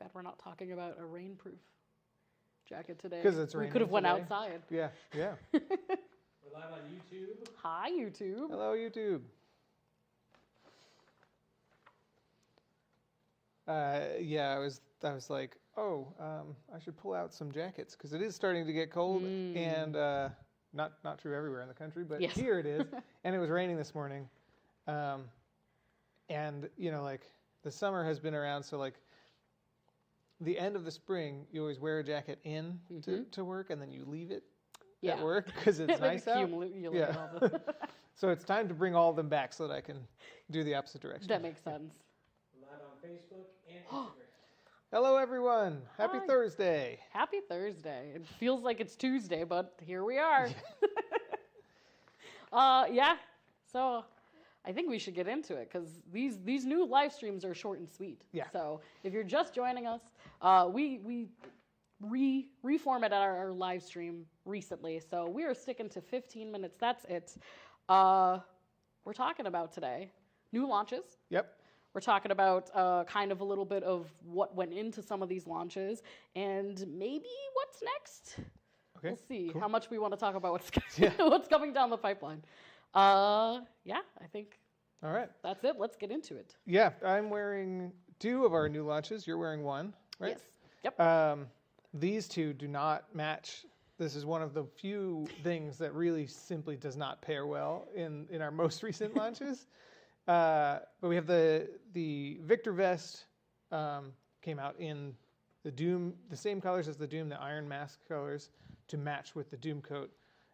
Glad we're not talking about a rainproof jacket today. Because it's We raining could have went today. outside. Yeah, yeah. We're live on YouTube. Hi, YouTube. Hello, YouTube. Yeah, I was like, I should pull out some jackets because it is starting to get cold, and not true everywhere in the country, but Yes. here it is, and it was raining this morning, and like the summer has been around, so like the end of the spring, you always wear a jacket in to work, and then you leave it at work because it's nice out. Yeah. So it's time to bring all of them back so that I can do the opposite direction. That makes sense. We're live on Facebook and Instagram. Hello, everyone. Happy Hi. Thursday. Happy Thursday. It feels like it's Tuesday, but here we are. So I think we should get into it because these new live streams are short and sweet. Yeah. So if you're just joining us, we reformatted our live stream recently, so we are sticking to 15 minutes. That's it. We're talking about today new launches. Yep. We're talking about kind of a little bit of what went into some of these launches and maybe what's next. Okay. We'll see cool. how much we want to talk about what's coming down the pipeline. I think All right. that's it. Let's get into it. Yeah, I'm wearing 2 of our new launches. You're wearing 1, right? Yes. Yep. These 2 do not match. This is one of the few things that really simply does not pair well in our most recent launches. But we have the Victor Vest came out in the Doom, the same colors as the Doom, the Iron Mask colors, to match with the Doom coat.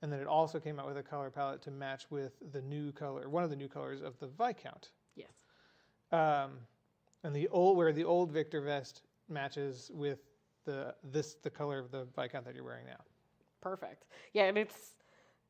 And then it also came out with a color palette to match with the new color, one of the new colors of the Viscount. Yes. And the old Victor Vest matches with the color of the Viscount that you're wearing now. Perfect. Yeah, and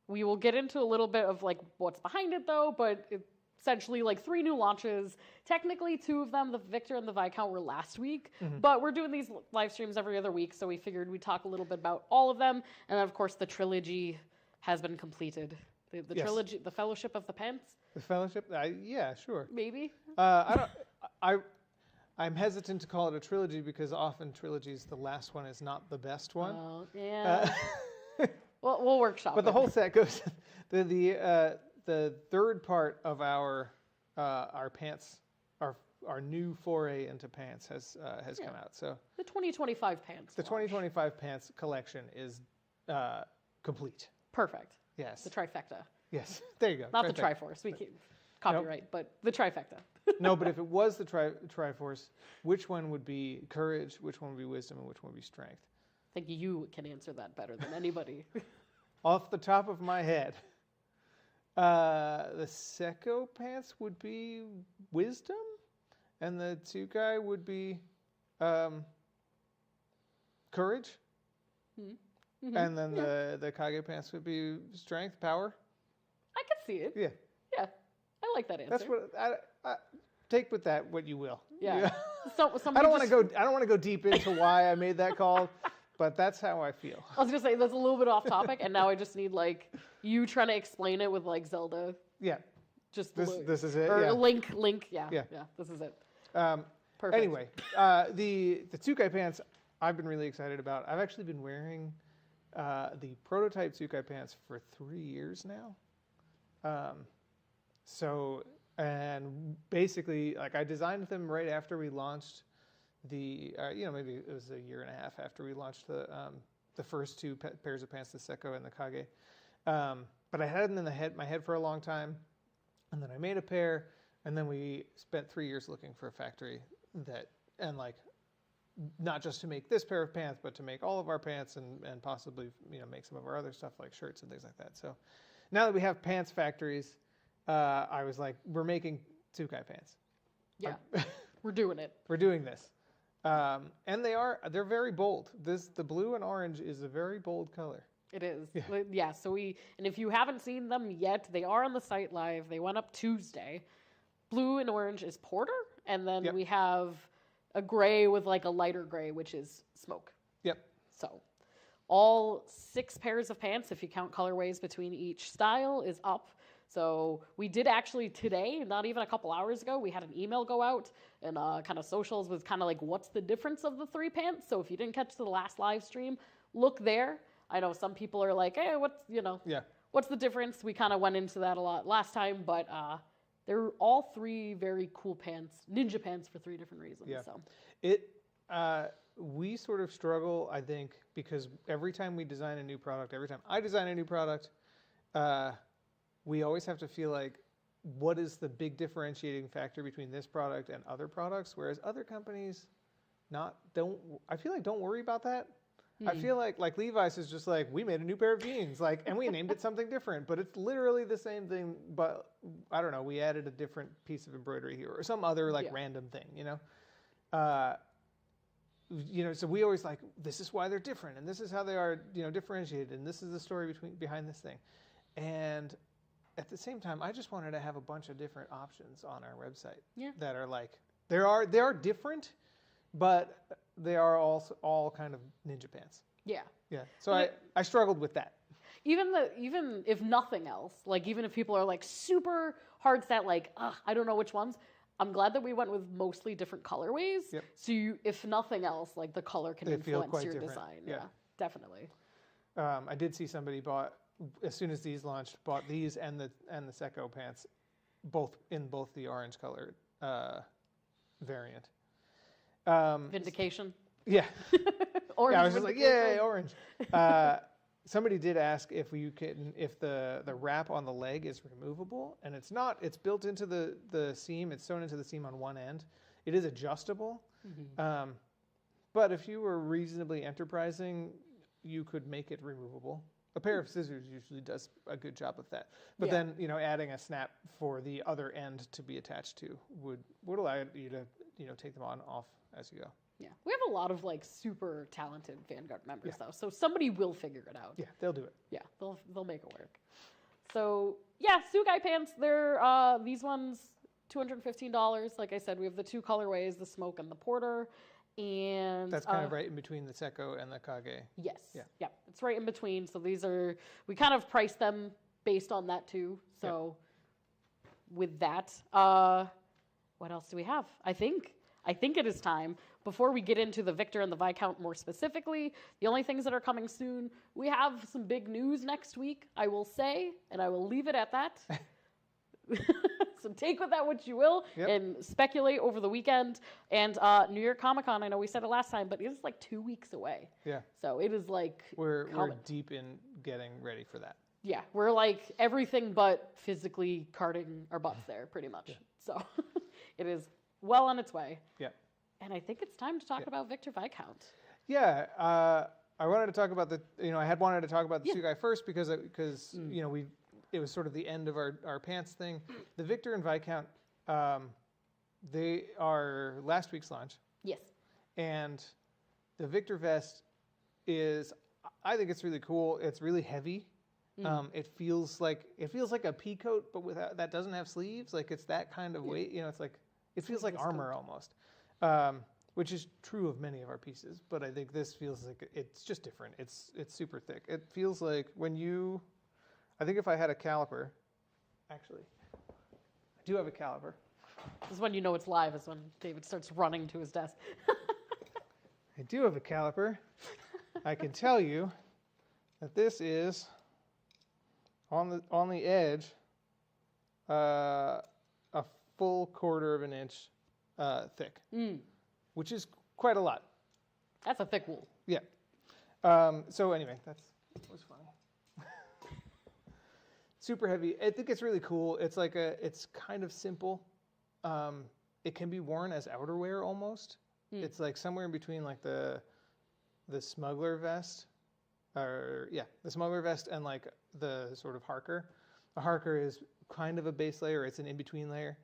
we will get into a little bit of like what's behind it though, but it's essentially like 3 new launches. Technically 2 of them, the Victor and the Viscount, were last week, but we're doing these live streams every other week, so we figured we'd talk a little bit about all of them. And then of course the trilogy has been completed. The Yes. trilogy, the Fellowship of the Pants, The Fellowship? Yeah, sure. maybe. I'm hesitant to call it a trilogy because often trilogies, the last one is not the best one. Yeah. Well, we'll workshop But the it. whole set goes. The third part of our pants, our new foray into pants has come out. So The 2025 pants. the launch. 2025 pants collection is complete. Perfect. Yes. The trifecta. Yes. There you go. Not the Trifecta. Triforce. We can't copyright, but the trifecta. No, but if it was the Triforce, which one would be courage, which one would be wisdom, and which one would be strength? I think you can answer that better than anybody. Off the top of my head, the Sekko pants would be wisdom, and the Tsukai would be courage, and then the Kage pants would be strength, power. I can see it. Yeah, Yeah. I like that answer. that's what I take with that what you will. Yeah. So I somebody don't want to just- go. I don't want to go deep into why I made that call, but that's how I feel. I was gonna say that's a little bit off topic, and now I just need like you trying to explain it with like Zelda. Yeah. Just This is it. or Yeah. Link. Yeah. Yeah. This is it. Perfect. Anyway, the Tsukai pants I've been really excited about. I've actually been wearing the prototype Tsukai pants for 3 years now. And basically, like I designed them right after we launched maybe it was a year and a half after we launched the first 2 pairs of pants, the Sekko and the Kage. But I had them in my head for a long time, and then I made a pair, and then we spent 3 years looking for a factory not just to make this pair of pants, but to make all of our pants and possibly make some of our other stuff like shirts and things like that. So now that we have pants factories, I was like, we're making Tsukai pants. Yeah. We're doing it. We're doing this. And they're very bold. The blue and orange is a very bold color. It is. Yeah. So and if you haven't seen them yet, they are on the site live. They went up Tuesday. Blue and orange is porter, and then we have a gray with like a lighter gray, which is smoke. Yep. So all 6 pairs of pants, if you count colorways between each style, is up. So we did actually today, not even a couple hours ago, we had an email go out and kind of socials with kind of like what's the difference of the 3 pants. So if you didn't catch the last live stream, look there. I know some people are like, hey, what's the difference? We kind of went into that a lot last time, but they're all 3 very cool pants, ninja pants for 3 different reasons. Yeah. So We sort of struggle, I think, because every time we design a new product, every time I design a new product, we always have to feel like, what is the big differentiating factor between this product and other products? Whereas other companies don't worry about that. I feel like Levi's is just like, we made a new pair of jeans, and we named it something different, but it's literally the same thing, but I don't know, we added a different piece of embroidery here or some other random thing, so we always this is why they're different, and this is how they are, differentiated, and this is the story behind this thing. And at the same time, I just wanted to have a bunch of different options on our website that are they are different, but they are also all kind of ninja pants. yeah. Yeah. So I struggled with that. Even if nothing else, even if people are super hard set, I don't know which ones, I'm glad that we went with mostly different colorways. Yep. So if nothing else, the color can They feel influence quite your different. design. Yeah. Definitely. I did see somebody as soon as these launched, bought these and the Seco pants, both the orange color variant. Vindication. Yeah. Orange. Yeah, I was just like, yay, vindication. orange. Somebody did ask if the wrap on the leg is removable, and it's not. It's built into the seam. It's sewn into the seam on one end. It is adjustable. Mm-hmm. But if you were reasonably enterprising, you could make it removable. A pair of scissors usually does a good job of that. But then, adding a snap for the other end to be attached to would allow you to take them on off as you go. Yeah. We have a lot of super talented Vanguard members though, so somebody will figure it out. Yeah, they'll do it. Yeah, they'll make it work. So Sugai pants. They're these ones $215. Like I said, we have the 2 colorways, the smoke and the porter, and that's kind of right in between the Seco and the Kage. Yes. Yeah. It's right in between. So we kind of priced them based on that too. So with that, what else do we have? I think it is time. Before we get into the Victor and the Viscount more specifically, the only things that are coming soon, we have some big news next week, I will say, and I will leave it at that. So take with that what you will and speculate over the weekend. And New York Comic Con, I know we said it last time, but it is 2 weeks away. Yeah. So it is we're coming. deep in getting ready for that. Yeah, we're everything but physically carting our butts there, pretty much. Yeah. So it is well on its way. Yeah. And I think it's time to talk about Victor Viscount. Yeah, I wanted to talk about I had wanted to talk about the Sugai first because it was sort of the end of our pants thing. The Victor and Viscount, they are last week's launch. Yes. And the Victor vest I think it's really cool. It's really heavy. It feels like a pea coat, but that doesn't have sleeves. It's that kind of weight. It feels like armor almost. Which is true of many of our pieces, but I think this feels like it's just different. It's super thick. It feels like I think if I had a caliper, actually, I do have a caliper. This is when you know it's live, is when David starts running to his desk. I do have a caliper. I can tell you that this is on the edge, a full 1/4 of an inch thick, which is quite a lot. That's a thick wool. Yeah. So anyway, that was funny. Super heavy. I think it's really cool. It's kind of simple. It can be worn as outerwear almost. It's somewhere in between the smuggler vest, the smuggler vest and the sort of harker. A harker is kind of a base layer. It's an in-between layer,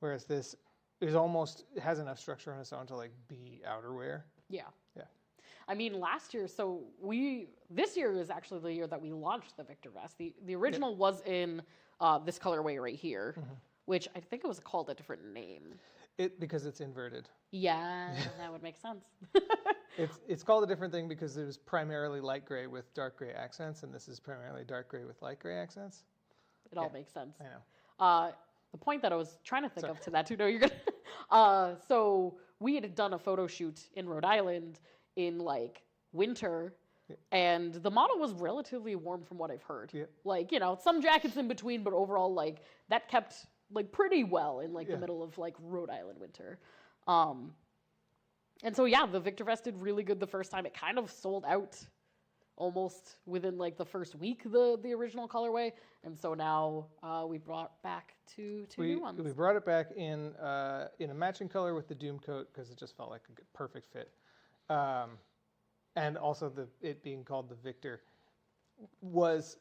whereas this has enough structure on its own to be outerwear. Yeah. Yeah. I mean, last year, this year is actually the year that we launched the Victor vest. The original was in this colorway right here, which I think it was called a different name. Because it's inverted. Yeah, that would make sense. It's called a different thing because it was primarily light gray with dark gray accents, and this is primarily dark gray with light gray accents. It all Yeah, makes sense. I know. The point that I was trying to think Sorry. of to that too. No, you're gonna. So we had done a photo shoot in Rhode Island in like winter, and the model was relatively warm from what I've heard. Yeah. Like some jackets in between, but overall like that kept like pretty well in like Yeah. the middle of like Rhode Island winter. And so yeah, the Victor Vest did really good the first time. It kind of sold out almost within like the first week, the original colorway, and so now we brought back two new ones. We brought it back in a matching color with the Doom coat because it just felt like a perfect fit, and also it being called the Victor was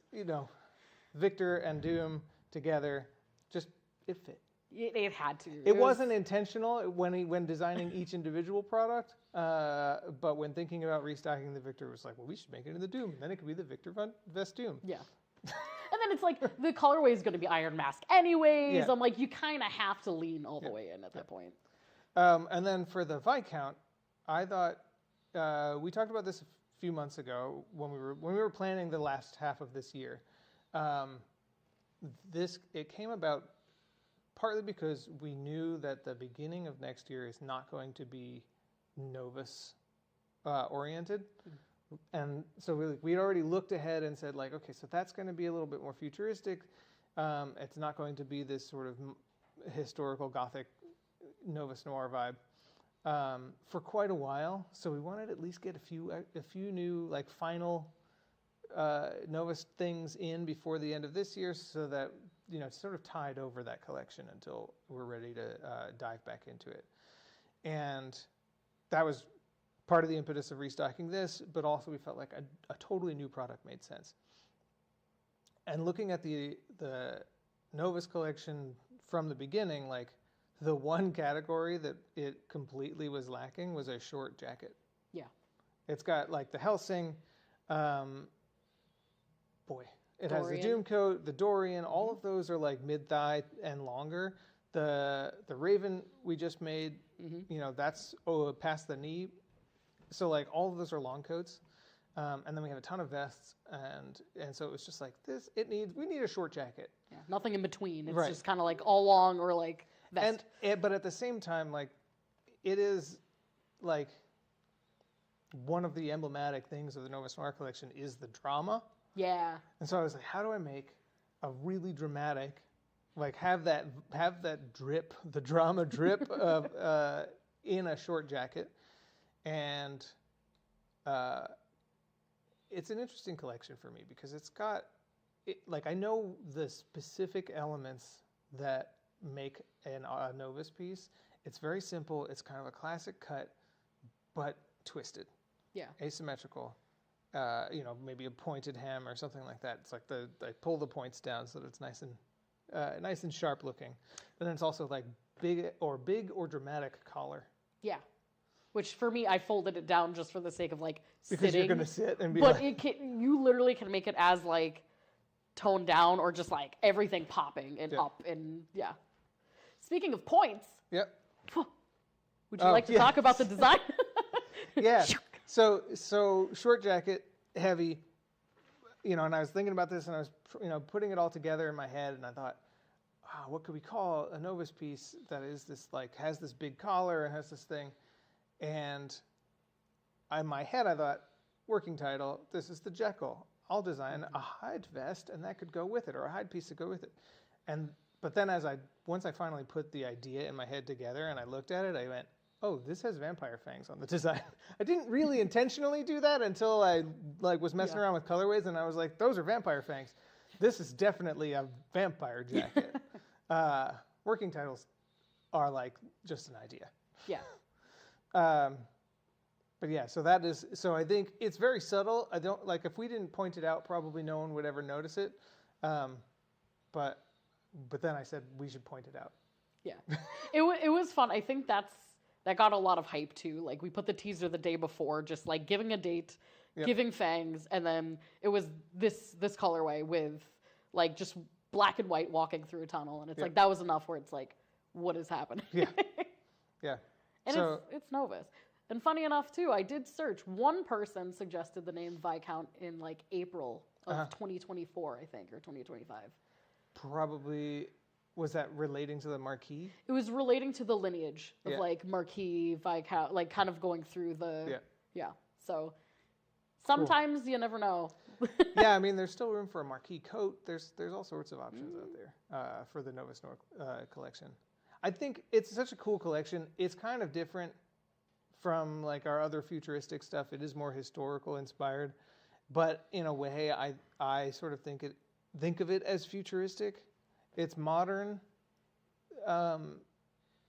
Victor and Doom together, just it fit. It had to. It wasn't intentional when designing each individual product, but when thinking about restocking the Victor, it was like, well, we should make it in the Doom, and then it could be the Victor Vest Doom. Yeah. And then it's like the colorway is going to be Iron Mask anyways. Yeah. I'm like, you kind of have to lean all the way in at that point. And then for the Viscount, I thought we talked about this a few months ago when we were planning the last half of this year. It came about partly because we knew that the beginning of next year is not going to be Novus oriented. And so we'd already looked ahead and said, like, okay, so that's going to be a little bit more futuristic. It's not going to be this sort of historical Gothic Novus Noir vibe for quite a while. So we wanted to at least get a few new, like, final Novus things in before the end of this year so that sort of tied over that collection until we're ready to dive back into it. And that was part of the impetus of restocking this, but also we felt like a totally new product made sense. And looking at the Novus collection from the beginning, like the one category that it completely was lacking was a short jacket. Yeah. It's got like the Helsing, it has the Dorian. Doom coat, the Dorian, all of those are like mid-thigh and longer. The Raven we just made, that's past the knee. So like all of those are long coats. And then we have a ton of vests and so it was just like we need a short jacket. Yeah. Nothing in between. It's Right. just kind of like all long or like vest. But at the same time, like it is like one of the emblematic things of the Novus Noir collection is the drama. Yeah. And so I was like, how do I make a really dramatic, like have that drip, the drama drip of in a short jacket, and it's an interesting collection for me because it's got, like I know the specific elements that make a Novus piece. It's very simple. It's kind of a classic cut, but twisted. Yeah. Asymmetrical. Maybe a pointed hem or something like that. It's like I pull the points down so that it's nice and sharp looking. But then it's also like big or dramatic collar. Yeah. Which for me, I folded it down just for the sake of like Because sitting. you're gonna sit and be But like, you literally can make it as like toned down or just like everything popping and Yeah. up and yeah. Speaking of points, yep, would you like to talk about the design? yeah. So short jacket, heavy, and I was thinking about this and I was putting it all together in my head and I thought, what could we call a Novus piece that is this like has this big collar and has this thing, and in my head I thought, working title, this is the Jekyll. I'll design a hide vest and that could go with it, or a hide piece to go with it. But then once I finally put the idea in my head together and I looked at it, I went, oh, this has vampire fangs on the design. I didn't really intentionally do that until I was messing around with colorways and I was like, those are vampire fangs. This is definitely a vampire jacket. Working titles are like just an idea. Yeah. But yeah, so I think it's very subtle. I don't like, if we didn't point it out, probably no one would ever notice it. But then I said we should point it out. Yeah. It was fun. I think that got a lot of hype too. Like we put the teaser the day before, just like giving a date, giving fangs, and then it was this colorway with like just black and white walking through a tunnel, and it's like that was enough where it's like, what is happening? Yeah. Yeah. And So- it's Novus. And funny enough too, I did search. One person suggested the name Viscount in like April of 2024, I think, or 2025. Probably, was that relating to the Marquis? It was relating to the lineage of Yeah. like Marquis, Viscount, like kind of going through the Yeah. So sometimes you never know. Yeah, I mean, there's still room for a Marquis coat. There's all sorts of options out there for the Novus North collection. I think it's such a cool collection. It's kind of different from like our other futuristic stuff. It is more historical inspired, but in a way, I sort of think of it as futuristic. It's modern.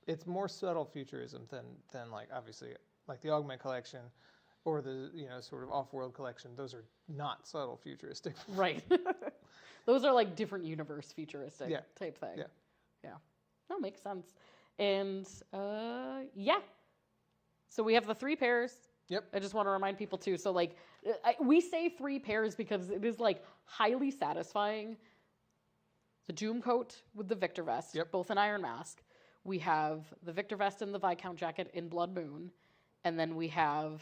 It's more subtle futurism than like obviously like the Augment collection or the sort of off-world collection. Those are not subtle futuristic. Right. Those are like different universe futuristic type thing. Yeah. Yeah. That makes sense. And yeah. So we have the 3 pairs. Yep. I just want to remind people too. So like we say 3 pairs because it is like highly satisfying. The Doom coat with the Victor vest, both in Iron Mask. We have the Victor vest and the Viscount jacket in Blood Moon. And then we have,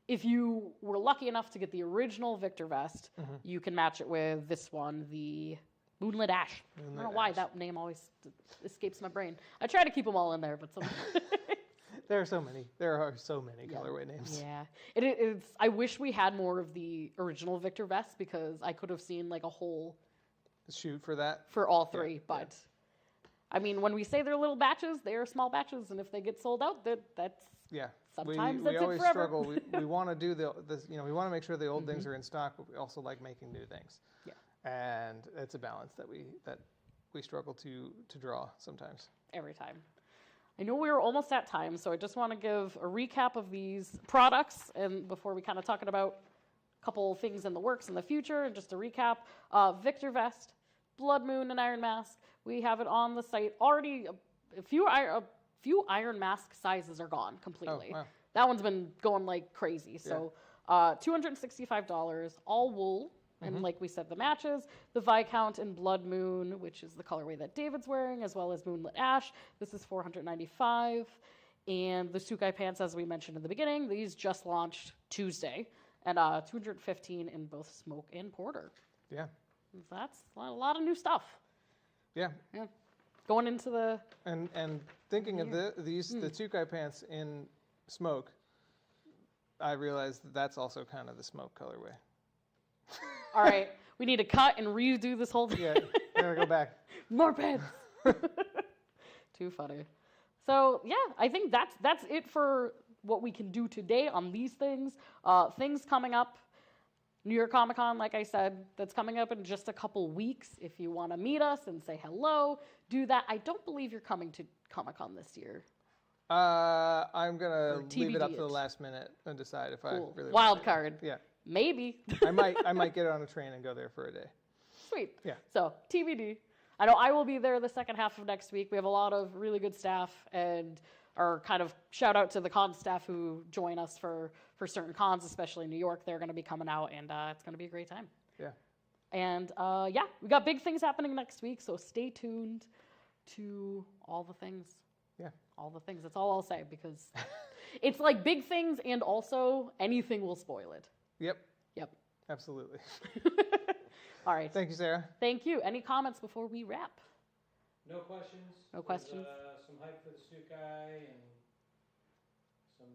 if you were lucky enough to get the original Victor vest, you can match it with this one, the Moonlit Ash. I don't know why that name always escapes my brain. I try to keep them all in there, but some. There are so many. There are so many colorway names. Yeah. It's. I wish we had more of the original Victor vest because I could have seen like a whole Shoot for that. for all 3. But I mean, when we say they're little batches, they are small batches, and if they get sold out, that's sometimes we that's always it forever. struggle. We want to do we want to make sure the old things are in stock, but we also like making new things. Yeah. And it's a balance that we struggle to draw sometimes. Every time. I know we were almost at time, so I just want to give a recap of these products, and before we kind of talking about a couple things in the works in the future, and just a recap, Victor Vest, Blood Moon, and Iron Mask. We have it on the site already. A few Iron Mask sizes are gone completely. Oh, wow. That one's been going like crazy. So $265, all wool. And like we said, the matches, the Viscount and Blood Moon, which is the colorway that David's wearing, as well as Moonlit Ash. This is $495. And the Sukai pants, as we mentioned in the beginning, these just launched Tuesday. And $215 in both smoke and porter. Yeah. That's a lot of new stuff. Yeah. Yeah. Going into the... And thinking of the Tsukai pants in smoke, I realized that's also kind of the smoke colorway. All right, we need to cut and redo this whole thing. Yeah, I gotta go back. More pants. Too funny. So yeah, I think that's it for what we can do today on these things. Things coming up. New York Comic Con, like I said, that's coming up in just a couple weeks. If you want to meet us and say hello, do that. I don't believe you're coming to Comic Con this year. I'm gonna Or leave it up TBD to the it. last minute and decide if I Cool. really Wild want card. to. Yeah, Maybe. I might get on a train and go there for a day. Sweet. Yeah. So TBD. I know I will be there the second half of next week. We have a lot of really good staff, and our kind of shout out to the con staff who join us for certain cons, especially in New York. They're going to be coming out, and it's going to be a great time. Yeah. And yeah, we got big things happening next week, so stay tuned to all the things. Yeah. All the things. That's all I'll say, because it's like big things, and also anything will spoil it. Yep. Yep. Absolutely. All right. Thank you, Sarah. Thank you. Any comments before we wrap? No questions. No questions. There's, some hype for the Sukai and some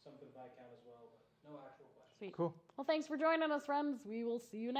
for the Viscount as well, but no actual questions. Sweet. Cool. Well, thanks for joining us, friends. We will see you next